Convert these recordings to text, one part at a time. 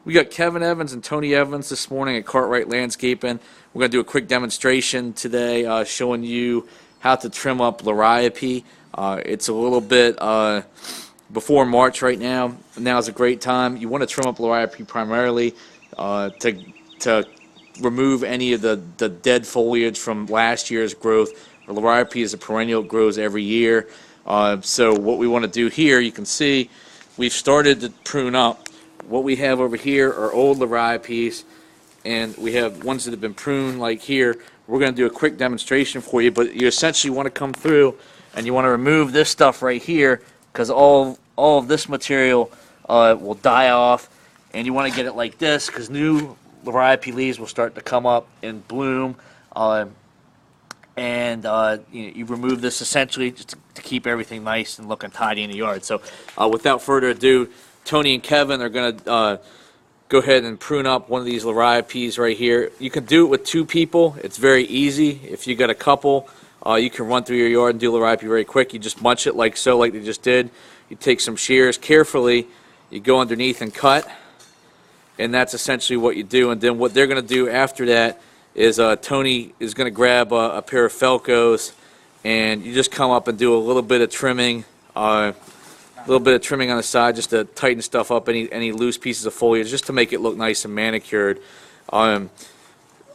We got Kevin Evans and Tony Evans this morning at Cartwright Landscaping. We're going to do a quick demonstration today showing you how to trim up Lariope. It's a little bit before March right now. Now is a great time. You want to trim up Lariope primarily to remove any of the dead foliage from last year's growth. Lariope is a perennial, it grows every year. So what we want to do here, you can see we've started to prune up. What we have over here are old Lariopes, and we have ones that have been pruned like here. We're going to do a quick demonstration for you, but you essentially want to come through and you want to remove this stuff right here because all of this material will die off, and you want to get it like this because new Lariope leaves will start to come up and bloom. You remove this essentially just to keep everything nice and looking tidy in the yard. So without further ado, Tony and Kevin are going to go ahead and prune up one of these Lariopes right here. You can do it with two people. It's very easy. If you got a couple, you can run through your yard and do Lariope very quick. You just munch it like so, like they just did. You take some shears carefully. You go underneath and cut, and that's essentially what you do. And then what they're going to do after that is Tony is going to grab a pair of Felcos, and you just come up and do a little bit of trimming. A little bit of trimming on the side just to tighten stuff up, any loose pieces of foliage, just to make it look nice and manicured. On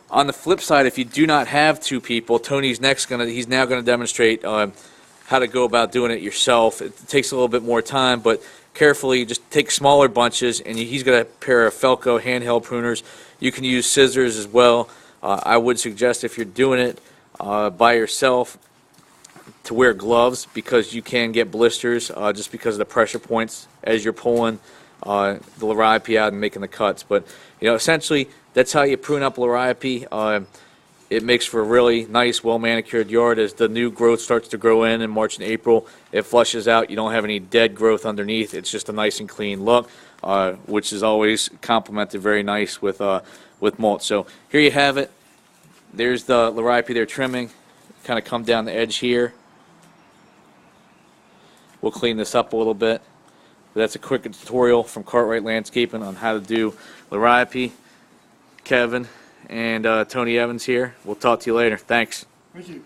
the flip side, if you do not have two people, Tony's he's now gonna demonstrate how to go about doing it yourself. It takes a little bit more time, but carefully just take smaller bunches, and he's got a pair of Felco handheld pruners. You can use scissors as well. I would suggest if you're doing it by yourself, to wear gloves because you can get blisters just because of the pressure points as you're pulling the Lariope out and making the cuts. But essentially that's how you prune up Lariope. It makes for a really nice, well manicured yard. As the new growth starts to grow in March and April, it flushes out. You don't have any dead growth underneath. It's just a nice and clean look, which is always complemented very nice with mulch. So here you have it. There's the Lariope they're trimming. Kind of come down the edge here. We'll clean this up a little bit. But that's a quick tutorial from Cartwright Landscaping on how to do Lariope. Kevin and Tony Evans here. We'll talk to you later. Thanks. Thank you.